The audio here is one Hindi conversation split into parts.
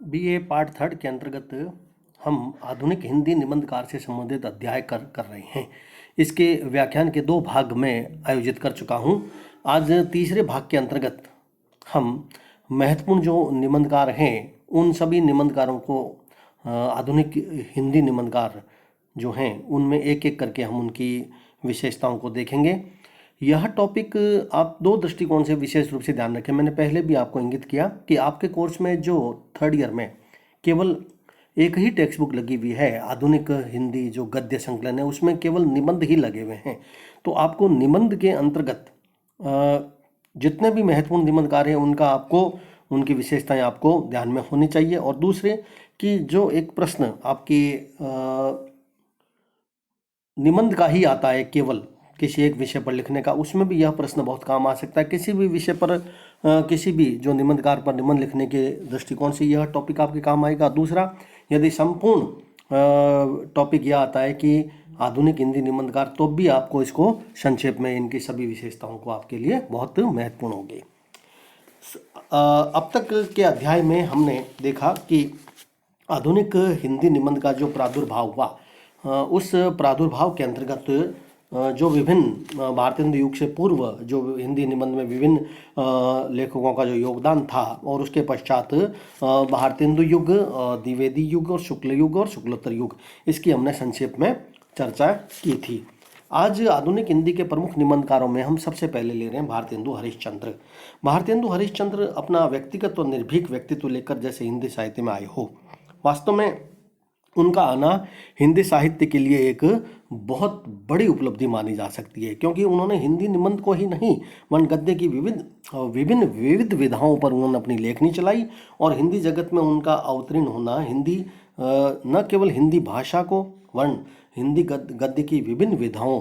बीए पार्ट थर्ड के अंतर्गत हम आधुनिक हिंदी निबंधकार से संबंधित अध्याय कर रहे हैं। इसके व्याख्यान के 2 भाग में आयोजित कर चुका हूं। आज तीसरे भाग के अंतर्गत हम महत्वपूर्ण जो निबंधकार हैं उन सभी निबंधकारों को आधुनिक हिंदी निबंधकार जो हैं उनमें एक एक करके हम उनकी विशेषताओं को देखेंगे। यह टॉपिक आप 2 दृष्टिकोण से विशेष रूप से ध्यान रखें। मैंने पहले भी आपको इंगित किया कि आपके कोर्स में जो थर्ड ईयर में केवल एक ही टेक्स्ट बुक लगी हुई है, आधुनिक हिंदी जो गद्य संकलन है उसमें केवल निबंध ही लगे हुए हैं। तो आपको निबंध के अंतर्गत जितने भी महत्वपूर्ण निबंधकार हैं उनका आपको उनकी विशेषताएं आपको ध्यान में होनी चाहिए। और दूसरे कि जो एक प्रश्न आपकी निबंध का ही आता है केवल किसी एक विषय पर लिखने का, उसमें भी यह प्रश्न बहुत काम आ सकता है। किसी भी विषय पर किसी भी जो निबंधकार पर निबंध लिखने के दृष्टिकोण से यह टॉपिक आपके काम आएगा। दूसरा, यदि संपूर्ण टॉपिक यह आता है कि आधुनिक हिंदी निबंधकार, तो भी आपको इसको संक्षेप में इनकी सभी विशेषताओं को आपके लिए बहुत महत्वपूर्ण होगी। अब तक के अध्याय में हमने देखा कि आधुनिक हिंदी निबंध का जो प्रादुर्भाव हुआ, उस प्रादुर्भाव के अंतर्गत जो विभिन्न भारतेंदु युग से पूर्व जो हिंदी निबंध में विभिन्न लेखकों का जो योगदान था, और उसके पश्चात भारतेंदु युग, द्विवेदी युग और शुक्ल युग और शुक्लोत्तर युग, इसकी हमने संक्षेप में चर्चा की थी। आज आधुनिक हिंदी के प्रमुख निबंधकारों में हम सबसे पहले ले रहे हैं भारतेंदु हरिश्चंद्र। भारतेंदु हरिश्चंद्र अपना व्यक्तिगत और निर्भीक व्यक्तित्व लेकर जैसे हिंदी साहित्य में आए हो, वास्तव में उनका आना हिंदी साहित्य के लिए एक बहुत बड़ी उपलब्धि मानी जा सकती है, क्योंकि उन्होंने हिंदी निबंध को ही नहीं वन गद्य की विविध विधाओं पर उन्होंने अपनी लेखनी चलाई। और हिंदी जगत में उनका अवतीर्ण होना हिंदी न केवल हिंदी भाषा को वर्ण हिंदी गद्य की विभिन्न विधाओं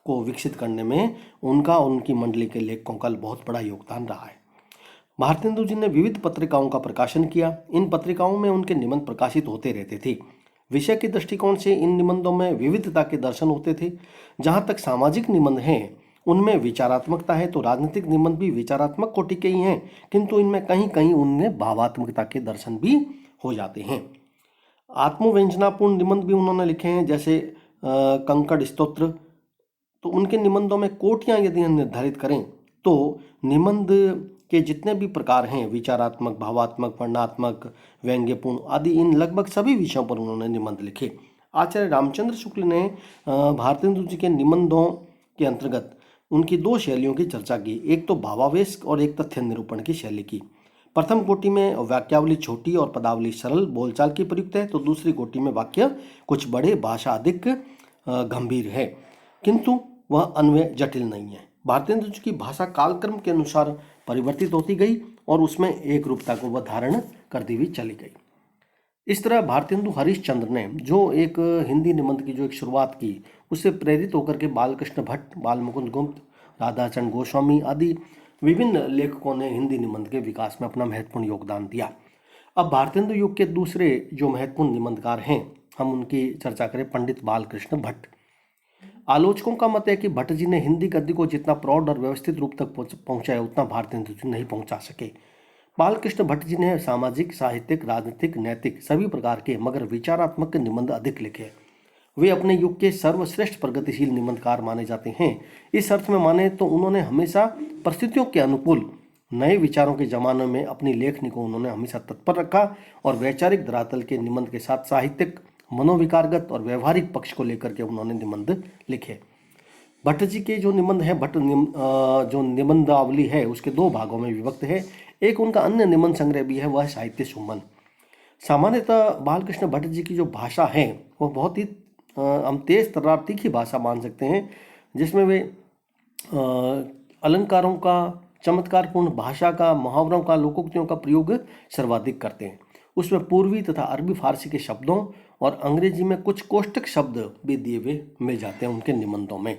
को विकसित करने में उनका और उनकी मंडली के लेखकों का बहुत बड़ा योगदान रहा है। भारतेंदु जी ने विविध पत्रिकाओं का प्रकाशन किया। इन पत्रिकाओं में उनके निबंध प्रकाशित होते रहते थे। विषय के दृष्टिकोण से इन निबंधों में विविधता के दर्शन होते थे। जहाँ तक सामाजिक निबंध हैं उनमें विचारात्मकता है, तो राजनीतिक निबंध भी विचारात्मक कोटि के ही हैं, किंतु इनमें कहीं कहीं उनमें भावात्मकता के दर्शन भी हो जाते हैं। आत्मव्यंजनापूर्ण निबंध भी उन्होंने लिखे हैं, जैसे कंकड़ स्तोत्र। तो उनके निबंधों में कोटियाँ यदि हम निर्धारित करें तो निबंध के जितने भी प्रकार हैं, विचारात्मक, भावात्मक, वर्णनात्मक, व्यंग्यपूर्ण आदि, इन लगभग सभी विषयों पर उन्होंने निबंध लिखे। आचार्य रामचंद्र शुक्ल ने भारतेंदु जी के निबंधों के अंतर्गत उनकी 2 शैलियों की चर्चा की, एक तो भावावेश और एक तथ्य निरूपण की शैली की। प्रथम कोटि में वाक्यावली छोटी और पदावली सरल बोलचाल की प्रयुक्त है, तो दूसरी कोटि में वाक्य कुछ बड़े, भाषा अधिक गंभीर है, किंतु वह अन्वय जटिल नहीं है। भारतेंदु जी की भाषा कालक्रम के अनुसार परिवर्तित होती गई और उसमें एक रूपता को वह धारण करती हुई चली गई। इस तरह भारतेंदु हरिश्चंद्र ने जो एक हिंदी निबंध की जो एक शुरुआत की, उससे प्रेरित होकर के बालकृष्ण भट्ट, बालमुकुंद गुप्त, राधाचरण गोस्वामी आदि विभिन्न लेखकों ने हिंदी निबंध के विकास में अपना महत्वपूर्ण योगदान दिया। अब भारतेंदु युग के दूसरे जो महत्वपूर्ण निबंधकार हैं, हम उनकी चर्चा करें, पंडित बालकृष्ण भट्ट। आलोचकों का मत है कि भट्ट जी ने हिंदी गद्य को जितना प्रौढ़ और व्यवस्थित रूप तक पहुंचाया उतना भारतेंदु जी नहीं पहुंचा सके। बालकृष्ण भट्ट जी ने सामाजिक, साहित्यिक, राजनीतिक, नैतिक सभी प्रकार के मगर विचारात्मक निबंध अधिक लिखे। वे अपने युग के सर्वश्रेष्ठ प्रगतिशील निबंधकार माने जाते हैं। इस अर्थ में माने तो उन्होंने हमेशा परिस्थितियों के अनुकूल नए विचारों के जमाने में अपनी लेखनी को उन्होंने हमेशा तत्पर रखा और वैचारिक धरातल के निबंध के साथ साहित्यिक, मनोविकारगत और व्यवहारिक पक्ष को लेकर के उन्होंने निबंध लिखे। भट्ट जी के जो निबंध है, जो निबंधावली है उसके 2 भागों में विभक्त है। एक उनका अन्य निबंध संग्रह भी है, वह साहित्य सुमन। सामान्यतः बालकृष्ण भट्ट जी की जो भाषा है वह बहुत ही हम तेज तर्रार तीखी भाषा मान सकते हैं, जिसमें वे अलंकारों का, चमत्कारपूर्ण भाषा का, मुहावरों का, लोकोक्तियों का प्रयोग सर्वाधिक करते हैं। उसमें पूर्वी तथा अरबी फारसी के शब्दों और अंग्रेजी में कुछ कोष्टक शब्द भी दिए हुए मिल जाते हैं उनके निबंधों में।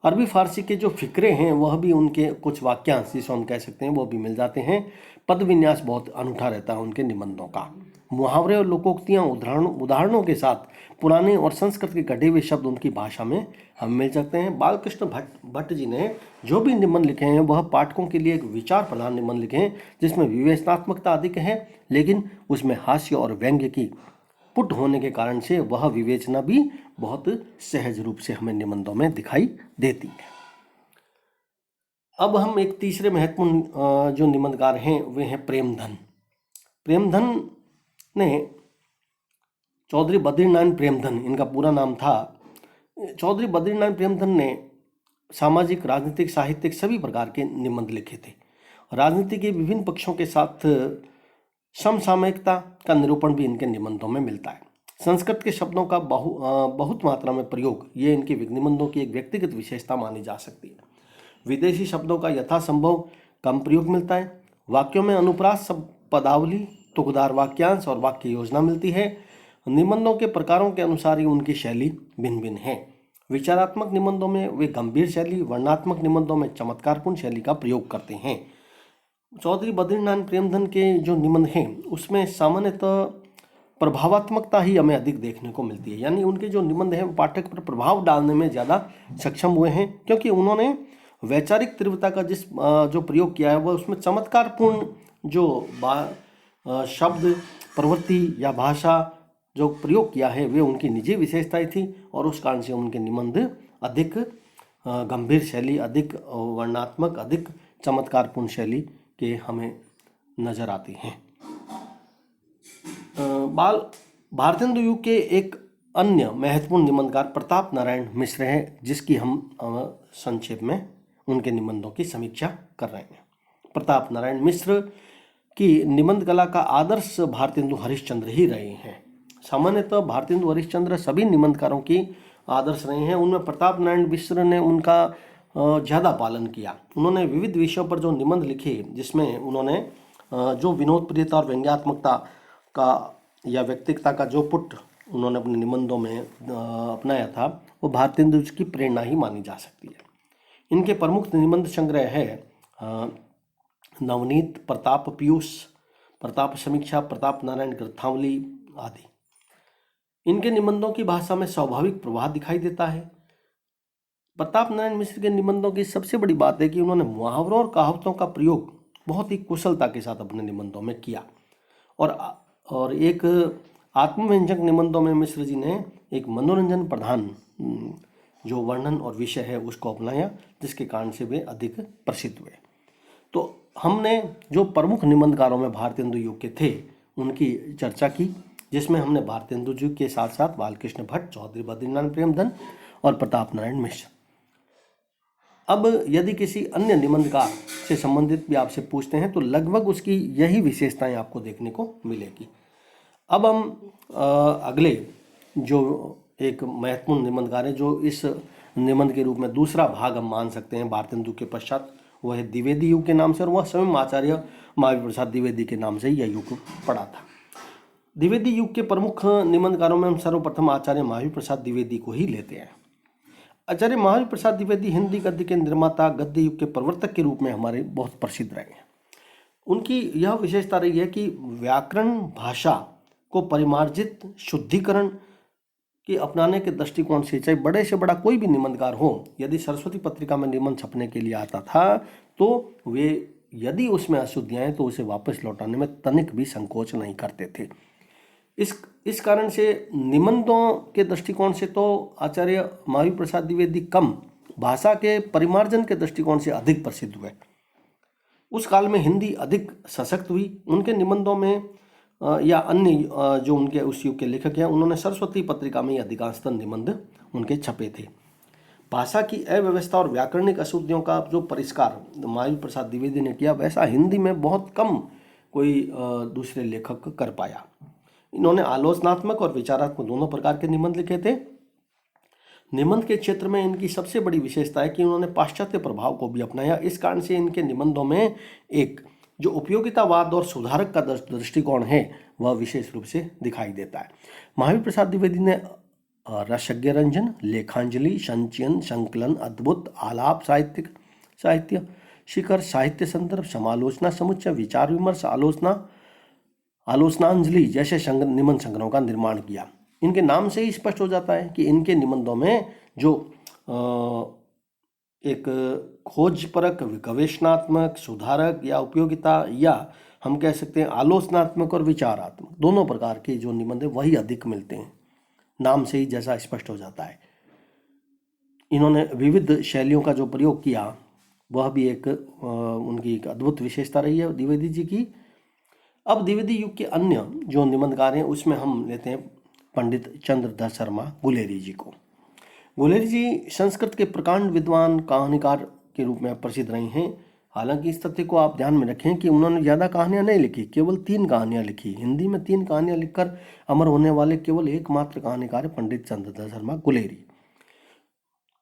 अरबी फारसी के जो फिक्रे हैं वह भी उनके कुछ वाक्यांश जिसको हम कह सकते हैं वो भी मिल जाते हैं। पद विन्यास बहुत अनूठा रहता है उनके निबंधों का। मुहावरे और लोकोक्तियाँ उदाहरणों के साथ पुराने और संस्कृत के गढ़े हुए शब्द उनकी भाषा में हम मिल सकते हैं। बालकृष्ण भट्ट जी ने जो भी निबंध लिखे हैं वह पाठकों के लिए एक विचार प्रधान निबंध लिखे हैं, जिसमें विवेचनात्मकता अधिक है, लेकिन उसमें हास्य और व्यंग्य की पुट होने के कारण से वह विवेचना भी बहुत सहज रूप से हमें निबंधों में दिखाई देती है। अब हम एक तीसरे महत्वपूर्ण जो निबंधकार हैं वे हैं प्रेमधन। प्रेमधन ने चौधरी बद्रीनारायण प्रेमधन, इनका पूरा नाम था। चौधरी बद्रीनारायण प्रेमधन ने सामाजिक, राजनीतिक, साहित्यिक सभी प्रकार के निबंध लिखे थे। राजनीति के विभिन्न पक्षों के साथ समसामयिकता का निरूपण भी इनके निबंधों में मिलता है। संस्कृत के शब्दों का बहुत मात्रा में प्रयोग ये इनके निबंधों की एक व्यक्तिगत विशेषता मानी जा सकती है। विदेशी शब्दों का यथासंभव कम प्रयोग मिलता है। वाक्यों में अनुप्रास, पदावली, तुकदार वाक्यांश और वाक्य योजना मिलती है। निबंधों के प्रकारों के अनुसार ही उनकी शैली भिन्न भिन्न है। विचारात्मक निबंधों में वे गंभीर शैली, वर्णनात्मक निबंधों में चमत्कारपूर्ण शैली का प्रयोग करते हैं। चौधरी बद्रीनारायण प्रेमधन के जो निबंध हैं उसमें सामान्यतः प्रभावात्मकता ही हमें अधिक देखने को मिलती है, यानी उनके जो निबंध हैं पाठक पर प्रभाव डालने में ज़्यादा सक्षम हुए हैं, क्योंकि उन्होंने वैचारिक तीव्रता का जो प्रयोग किया है वह उसमें चमत्कारपूर्ण जो शब्द, प्रवृत्ति या भाषा जो प्रयोग किया है वे उनकी निजी विशेषताएं थी, और उस कारण से उनके निबंध अधिक गंभीर शैली, अधिक वर्णनात्मक, अधिक चमत्कारपूर्ण शैली के हमें नजर आते हैं। भारतेंदु युग के एक अन्य महत्वपूर्ण निबंधकार प्रताप नारायण मिश्र है, जिसकी हम संक्षेप में उनके निबंधों की समीक्षा कर रहे हैं। प्रताप नारायण मिश्र की निबंध कला का आदर्श भारतेंदु हरिश्चंद्र ही रहे हैं। सामान्यतः भारतेंदु हरिश्चंद्र सभी निबंधकारों की आदर्श रहे हैं, उनमें प्रताप नारायण मिश्र ने उनका ज़्यादा पालन किया। उन्होंने विविध विषयों पर जो निबंध लिखे, जिसमें उन्होंने जो विनोदप्रियता और व्यंग्यात्मकता का या व्यक्तिगता का जो पुट उन्होंने अपने निबंधों में अपनाया था, वो भारतेंदु की प्रेरणा ही मानी जा सकती है। इनके प्रमुख निबंध संग्रह है नवनीत, प्रताप पीयूष, प्रताप समीक्षा, प्रताप नारायण ग्रंथावली आदि। इनके निबंधों की भाषा में स्वाभाविक प्रवाह दिखाई देता है। प्रताप नारायण मिश्र के निबंधों की सबसे बड़ी बात है कि उन्होंने मुहावरों और कहावतों का प्रयोग बहुत ही कुशलता के साथ अपने निबंधों में किया, और एक आत्मव्यंजक निबंधों में मिश्र जी ने एक मनोरंजन प्रधान जो वर्णन और विषय है उसको अपनाया, जिसके कारण से वे अधिक प्रसिद्ध हुए। तो हमने जो प्रमुख निबंधकारों में भारतेंदु युग के थे उनकी चर्चा की, जिसमें हमने भारतेंदु जी के साथ साथ बालकृष्ण भट्ट, चौधरी बद्रीनारायण प्रेमधन और प्रताप नारायण मिश्र। अब यदि किसी अन्य निबंधकार से संबंधित भी आपसे पूछते हैं तो लगभग उसकी यही विशेषताएं आपको देखने को मिलेगी। अब हम अगले जो एक महत्वपूर्ण निबंधकार है, जो इस निबंध के रूप में दूसरा भाग हम मान सकते हैं भारतेंदु के पश्चात, वह है द्विवेदी युग के नाम से, और वह स्वयं आचार्य महावीर प्रसाद द्विवेदी के नाम से यह युग पड़ा था। द्विवेदी युग के प्रमुख निबंधकारों में हम सर्वप्रथम आचार्य महावीर प्रसाद द्विवेदी को ही लेते हैं। आचार्य महावीर प्रसाद द्विवेदी हिंदी गद्य के निर्माता, गद्य युग के प्रवर्तक के रूप में हमारे बहुत प्रसिद्ध रहे हैं। उनकी यह विशेषता रही है कि व्याकरण भाषा को परिमार्जित शुद्धिकरण के अपनाने के दृष्टिकोण से, चाहे बड़े से बड़ा कोई भी निबंधकार हो, यदि सरस्वती पत्रिका में निबंध छपने के लिए आता था तो वे यदि उसमें अशुद्धियाँ हैं तो उसे वापस लौटाने में तनिक भी संकोच नहीं करते थे। इस कारण से निबंधों के दृष्टिकोण से तो आचार्य महावीर प्रसाद द्विवेदी कम, भाषा के परिमार्जन के दृष्टिकोण से अधिक प्रसिद्ध हुए। उस काल में हिंदी अधिक सशक्त हुई। उनके निबंधों में या अन्य जो उनके उस युग के लेखक हैं, उन्होंने सरस्वती पत्रिका में अधिकांशतः निबंध उनके छपे थे। भाषा की अव्यवस्था और व्याकरणिक अशुद्धियों का जो परिष्कार महावीर प्रसाद द्विवेदी ने किया, वैसा हिंदी में बहुत कम कोई दूसरे लेखक कर पाया। इन्होंने आलोचनात्मक और विचारात्मक दोनों प्रकार के निबंध लिखे थे। निबंध के क्षेत्र में इनकी सबसे बड़ी विशेषता है कि उन्होंने पाश्चात्य प्रभाव को भी अपनाया। इस कारण से इनके निबंधों में एक जो उपयोगितावाद और सुधारक का दृष्टिकोण है वह विशेष रूप से दिखाई देता है। महावीर प्रसाद द्विवेदी ने रसज्ञ रंजन, लेखांजलि, संचयन, संकलन, अद्भुत, आलाप साहित्य शिखर, साहित्य संदर्भ, समालोचना समुच्चय, विचार विमर्श, आलोचना आलोचनांजलि जैसे निबंध संग्रहों का निर्माण किया। इनके नाम से ही स्पष्ट हो जाता है कि इनके निबंधों में जो एक खोजपरक, गवेषणात्मक, सुधारक या उपयोगिता, या हम कह सकते हैं आलोचनात्मक और विचारात्मक, दोनों प्रकार के जो निबंध है वही अधिक मिलते हैं। नाम से ही जैसा स्पष्ट हो जाता है। इन्होंने विविध शैलियों का जो प्रयोग किया वह भी एक उनकी एक अद्भुत विशेषता रही है द्विवेदी जी की। अब द्विवेदी युग के अन्य जो निबंधकार हैं उसमें हम लेते हैं पंडित चंद्रधर शर्मा गुलेरी जी को। गुलेरी जी संस्कृत के प्रकांड विद्वान कहानीकार के रूप में प्रसिद्ध रहे हैं। हालांकि इस तथ्य को आप ध्यान में रखें कि उन्होंने ज़्यादा कहानियां नहीं लिखी, केवल 3 कहानियां लिखी। हिंदी में 3 कहानियां लिखकर अमर होने वाले केवल एकमात्र कहानीकार है पंडित चंद्रधर शर्मा गुलेरी।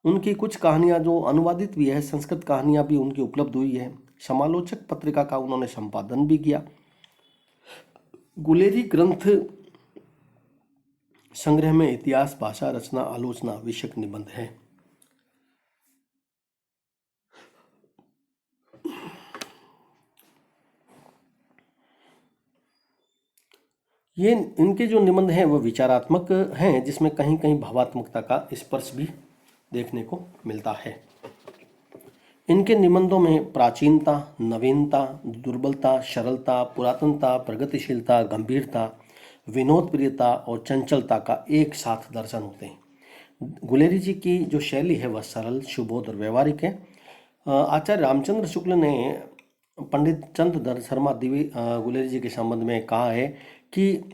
उनकी कुछ कहानियां जो अनुवादित भी है, संस्कृत कहानियां भी उनकी उपलब्ध हुई है। समालोचक पत्रिका का उन्होंने संपादन भी किया। गुलेरी ग्रंथ संग्रह में इतिहास, भाषा, रचना, आलोचना विषयक निबंध है। ये इनके जो निबंध हैं वो विचारात्मक हैं, जिसमें कहीं कहीं भावात्मकता का स्पर्श भी देखने को मिलता है। इनके निबंधों में प्राचीनता, नवीनता, दुर्बलता, सरलता, पुरातनता, प्रगतिशीलता, गंभीरता, विनोद प्रियता और चंचलता का एक साथ दर्शन होते हैं। गुलेरी जी की जो शैली है वह सरल, सुबोध और व्यवहारिक है। आचार्य रामचंद्र शुक्ल ने पंडित चंद्रधर शर्मा गुलेरी जी के संबंध में कहा है कि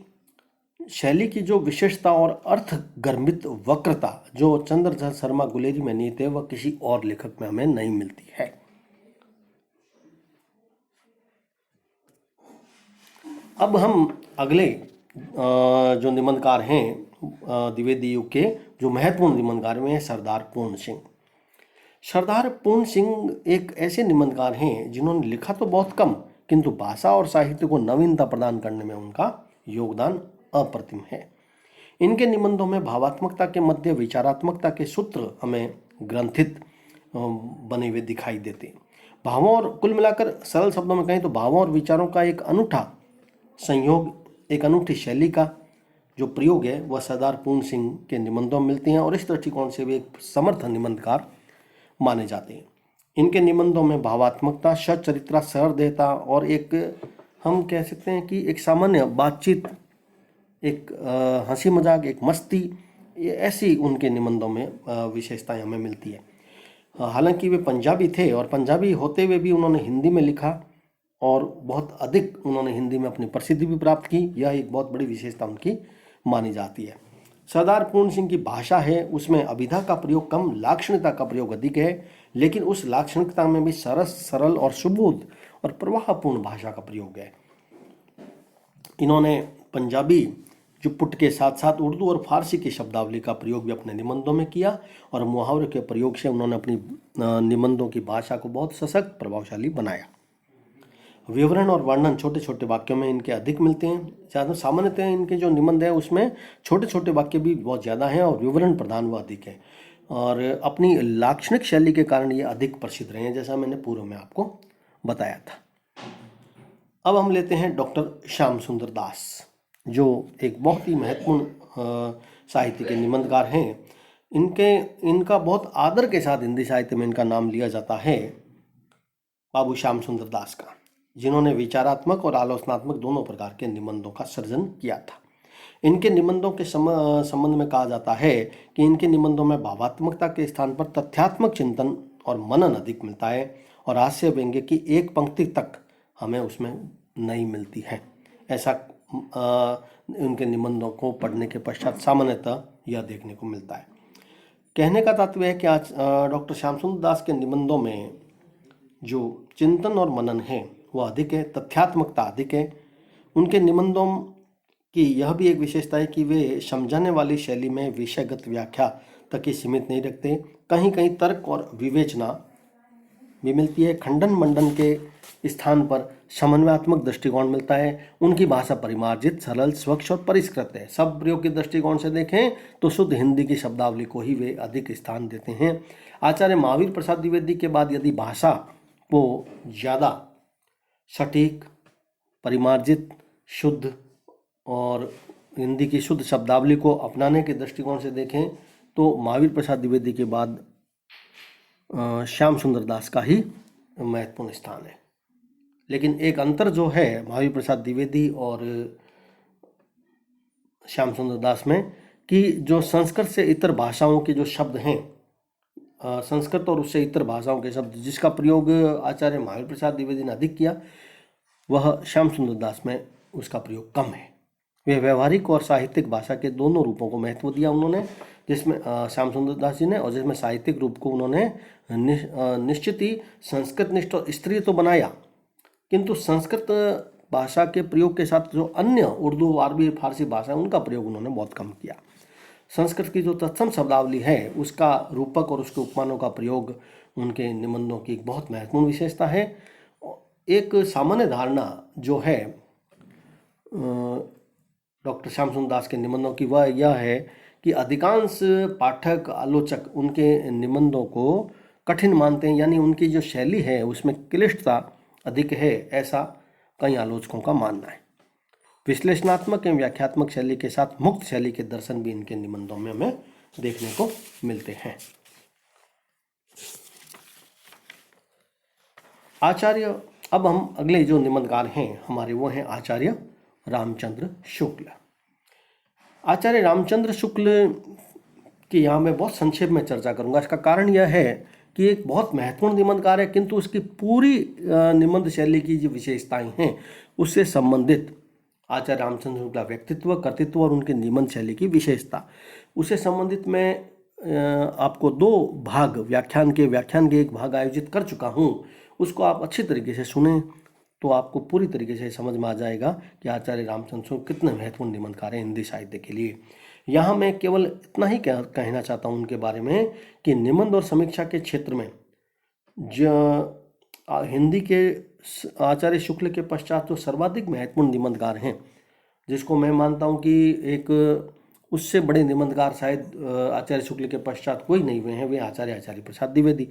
शैली की जो विशेषता और अर्थ गर्मित वक्रता जो चंद्रधर शर्मा गुलेरी में निहित है वह किसी और लेखक में हमें नहीं मिलती है। अब हम अगले जो निबंधकार हैं द्विवेदी युग के जो महत्वपूर्ण निबंधकार में सरदार पूर्ण सिंह। सरदार पूर्ण सिंह एक ऐसे निबंधकार हैं जिन्होंने लिखा तो बहुत कम, किंतु भाषा और साहित्य को नवीनता प्रदान करने में उनका योगदान अप्रतिम है। इनके निबंधों में भावात्मकता के मध्य विचारात्मकता के सूत्र हमें ग्रंथित बने हुए दिखाई देते हैं। भावों और कुल मिलाकर सरल शब्दों में कहें तो भावों और विचारों का एक अनूठा संयोग, एक अनूठी शैली का जो प्रयोग है वह सरदार पूर्ण सिंह के निबंधों में मिलते हैं और इस दृष्टिकोण से वे एक समर्थ निबंधकार माने जाते हैं। इनके निबंधों में भावात्मकता, सच्चरित्रा, सहृदयता और एक हम कह सकते हैं कि एक सामान्य बातचीत, एक हंसी मजाक, एक मस्ती, ये ऐसी उनके निबंधों में विशेषताएं हमें मिलती है। हालांकि वे पंजाबी थे और पंजाबी होते हुए भी उन्होंने हिंदी में लिखा और बहुत अधिक उन्होंने हिंदी में अपनी प्रसिद्धि भी प्राप्त की। यह एक बहुत बड़ी विशेषता उनकी मानी जाती है। सरदार पूर्ण सिंह की भाषा है उसमें अभिधा का प्रयोग कम, लाक्षणिकता का प्रयोग अधिक है, लेकिन उस लाक्षणिकता में भी सरस, सरल और सुबोध और प्रवाहपूर्ण भाषा का प्रयोग है। इन्होंने पंजाबी जो पुट के साथ साथ उर्दू और फारसी की शब्दावली का प्रयोग भी अपने निबंधों में किया और मुहावरे के प्रयोग से उन्होंने अपनी निबंधों की भाषा को बहुत सशक्त, प्रभावशाली बनाया। विवरण और वर्णन छोटे छोटे वाक्यों में इनके अधिक मिलते हैं। ज़्यादा सामान्यतः इनके जो निबंध है उसमें छोटे छोटे वाक्य भी बहुत ज़्यादा हैं और विवरण प्रधान व अधिक है और अपनी लाक्षणिक शैली के कारण ये अधिक प्रसिद्ध रहे हैं, जैसा मैंने पूर्व में आपको बताया था। अब हम लेते हैं डॉक्टर श्याम सुंदर दास, जो एक बहुत ही महत्वपूर्ण साहित्य के निबंधकार हैं। इनका बहुत आदर के साथ हिंदी साहित्य में इनका नाम लिया जाता है, बाबू श्याम सुंदर दास का, जिन्होंने विचारात्मक और आलोचनात्मक दोनों प्रकार के निबंधों का सृजन किया था। इनके निबंधों के संबंध में कहा जाता है कि इनके निबंधों में भावात्मकता के स्थान पर तथ्यात्मक चिंतन और मनन अधिक मिलता है और हास्य व्यंग्य की एक पंक्ति तक हमें उसमें नहीं मिलती है। ऐसा उनके निबंधों को पढ़ने के पश्चात सामान्यतः यह देखने को मिलता है। कहने का तात्पर्य है कि आज डॉक्टर श्याम सुंदर दास के निबंधों में जो चिंतन और मनन है वह अधिक है, तथ्यात्मकता अधिक है। उनके निबंधों की यह भी एक विशेषता है कि वे समझाने वाली शैली में विषयगत व्याख्या तक ही सीमित नहीं रखते, कहीं कहीं तर्क और विवेचना भी मिलती है। खंडन मंडन के स्थान पर समन्वयात्मक दृष्टिकोण मिलता है। उनकी भाषा परिमार्जित, सरल, स्वच्छ और परिष्कृत है। शब्द प्रयोग के दृष्टिकोण से देखें तो शुद्ध हिंदी की शब्दावली को ही वे अधिक स्थान देते हैं। आचार्य महावीर प्रसाद द्विवेदी के बाद यदि भाषा को ज़्यादा सटीक, परिमार्जित शुद्ध और हिंदी की शुद्ध शब्दावली को अपनाने के दृष्टिकोण से देखें तो महावीर प्रसाद द्विवेदी के बाद श्याम सुंदर दास का ही महत्वपूर्ण स्थान है। लेकिन एक अंतर जो है महावीर प्रसाद द्विवेदी और श्याम सुंदर दास में, कि जो संस्कृत से इतर भाषाओं के जो शब्द हैं, संस्कृत और उससे इतर भाषाओं के शब्द जिसका प्रयोग आचार्य महावीर प्रसाद द्विवेदी ने अधिक किया, वह श्याम सुंदर दास में उसका प्रयोग कम है। वे व्यवहारिक और साहित्यिक भाषा के दोनों रूपों को महत्व दिया उन्होंने, जिसमें श्याम सुंदर दास जी ने, और जिसमें साहित्यिक रूप को उन्होंने निश्चित ही संस्कृत निष्ठ और स्त्रीय तो बनाया, किंतु संस्कृत भाषा के प्रयोग के साथ जो अन्य उर्दू, अरबी, फारसी भाषा उनका प्रयोग उन्होंने बहुत कम किया। संस्कृत की जो तत्सम शब्दावली है उसका रूपक और उसके उपमानों का प्रयोग उनके निबंधों की एक बहुत महत्वपूर्ण विशेषता है। एक सामान्य धारणा जो है डॉक्टर श्याम सुंदर दास के निबंधों की, वह यह है कि अधिकांश पाठक, आलोचक उनके निबंधों को कठिन मानते हैं, यानी उनकी जो शैली है उसमें क्लिष्टता अधिक है, ऐसा कई आलोचकों का मानना है। विश्लेषणात्मक एवं व्याख्यात्मक शैली के साथ मुक्त शैली के दर्शन भी इनके निबंधों में हमें देखने को मिलते हैं। आचार्य, अब हम अगले जो निबंधकार हैं हमारे, वो हैं आचार्य रामचंद्र शुक्ल। आचार्य रामचंद्र शुक्ल की यहाँ मैं बहुत संक्षेप में चर्चा करूँगा। इसका कारण यह है कि एक बहुत महत्वपूर्ण निबंधकार है, किंतु उसकी पूरी निबंध शैली की जो विशेषताएं हैं उससे संबंधित आचार्य रामचंद्र शुक्ल का व्यक्तित्व, कर्तृत्व और उनके निबंध शैली की विशेषता, उससे संबंधित मैं आपको दो भाग व्याख्यान के एक भाग आयोजित कर चुका हूँ। उसको आप अच्छी तरीके से सुने तो आपको पूरी तरीके से समझ में आ जाएगा कि आचार्य रामचंद्र शुक्ल कितने महत्वपूर्ण निबंधकार हैं हिंदी साहित्य के लिए। यहाँ मैं केवल इतना ही कहना चाहता हूँ उनके बारे में कि निबंध और समीक्षा के क्षेत्र में हिंदी के आचार्य शुक्ल के पश्चात जो सर्वाधिक महत्वपूर्ण निबंधकार हैं, जिसको मैं मानता हूँ कि एक उससे बड़े निबंधकार शायद आचार्य शुक्ल के पश्चात कोई नहीं हुए हैं, वे आचार्य प्रसाद द्विवेदी।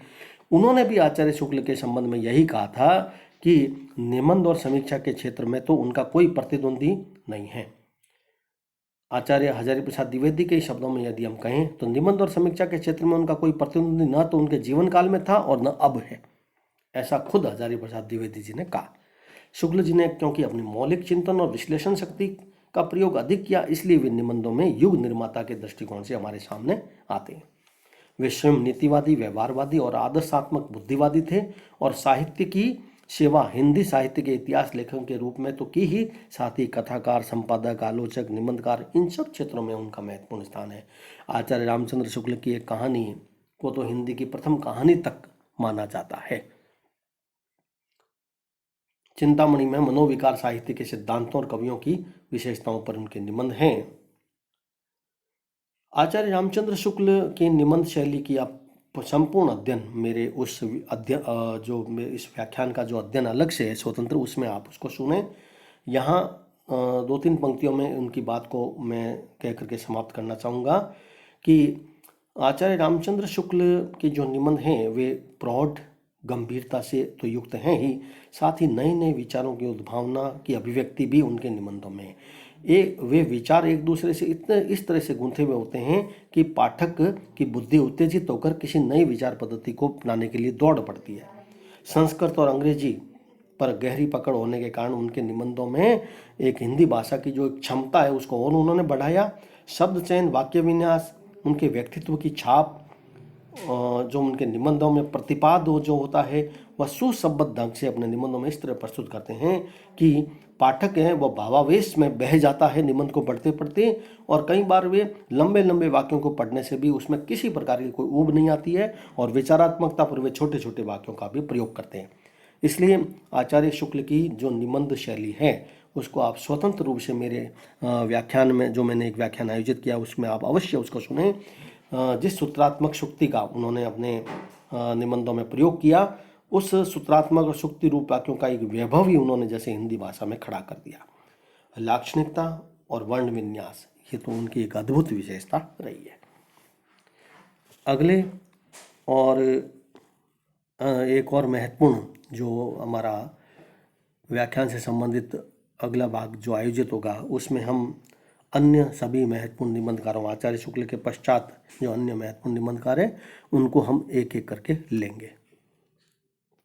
उन्होंने भी आचार्य शुक्ल के संबंध में यही कहा था कि निबंध और समीक्षा के क्षेत्र में तो उनका कोई प्रतिद्वंदी नहीं है। आचार्य हजारी प्रसाद द्विवेदी के शब्दों में यदि हम कहें तो निबंध और समीक्षा के क्षेत्र में उनका कोई प्रतिद्वंदी न तो उनके जीवन काल में था और न अब है, ऐसा खुद हजारी प्रसाद द्विवेदी जी ने कहा। शुक्ल जी ने क्योंकि अपनी मौलिक चिंतन और विश्लेषण शक्ति का प्रयोग अधिक किया, इसलिए वे निबंधों में युग निर्माता के दृष्टिकोण से हमारे सामने आते हैं। वे स्वयं नीतिवादी, व्यवहारवादी और आदर्शात्मक बुद्धिवादी थे और साहित्य की सेवा हिंदी साहित्य के इतिहास लेखक के रूप में तो की ही, साथ ही कथाकार, संपादक, आलोचक, निबंधकार, इन सब क्षेत्रों में उनका महत्वपूर्ण स्थान है। आचार्य रामचंद्र शुक्ल की एक कहानी को तो हिंदी की प्रथम कहानी तक माना जाता है। चिंतामणि में मनोविकार साहित्य के सिद्धांतों और कवियों की विशेषताओं पर उनके निबंध हैं। आचार्य रामचंद्र शुक्ल की निबंध शैली की आप संपूर्ण अध्ययन मेरे उस अध्ययन इस व्याख्यान का जो अध्ययन अलग से है स्वतंत्र, उसमें आप उसको सुने। यहाँ दो तीन पंक्तियों में उनकी बात को मैं कह करके समाप्त करना चाहूँगा कि आचार्य रामचंद्र शुक्ल के जो निबंध हैं वे प्रौढ़ गंभीरता से तो युक्त हैं ही, साथ ही नए नए विचारों की उद्भावना की अभिव्यक्ति भी उनके निबंधों में। वे विचार एक दूसरे से इस तरह से गूंथे हुए होते हैं कि पाठक की बुद्धि उत्तेजित होकर किसी नई विचार पद्धति को अपनाने के लिए दौड़ पड़ती है। संस्कृत और अंग्रेजी पर गहरी पकड़ होने के कारण उनके निबंधों में एक हिंदी भाषा की जो क्षमता है उसको और उन्होंने बढ़ाया। शब्द चयन, वाक्य विन्यास, उनके व्यक्तित्व की छाप, जो उनके निबंधों में प्रतिपाद जो होता है वह सुसंबद्ध ढंग से अपने निबंधों में इस तरह प्रस्तुत करते हैं कि पाठक है वह भावावेश में बह जाता है निबंध को पढ़ते पढ़ते, और कई बार वे लंबे लंबे वाक्यों को पढ़ने से भी उसमें किसी प्रकार की कोई ऊब नहीं आती है, और विचारात्मकता पर वे छोटे छोटे वाक्यों का भी प्रयोग करते हैं। इसलिए आचार्य शुक्ल की जो निबंध शैली है उसको आप स्वतंत्र रूप से मेरे व्याख्यान में, जो मैंने एक व्याख्यान आयोजित किया उसमें आप अवश्य उसको सुने। जिस सूत्रात्मक शुक्ति का उन्होंने अपने निबंधों में प्रयोग किया, उस सूत्रात्मक और शुक्ति रूप वाक्यों का एक वैभव ही उन्होंने जैसे हिंदी भाषा में खड़ा कर दिया। लाक्षणिकता और वर्ण विन्यास, ये तो उनकी एक अद्भुत विशेषता रही है। अगले और एक और महत्वपूर्ण जो हमारा व्याख्यान से संबंधित अगला भाग जो आयोजित होगा उसमें हम अन्य सभी महत्वपूर्ण निबंधकारों, आचार्य शुक्ल के पश्चात जो अन्य महत्वपूर्ण निबंधकार हैं उनको हम एक एक करके लेंगे।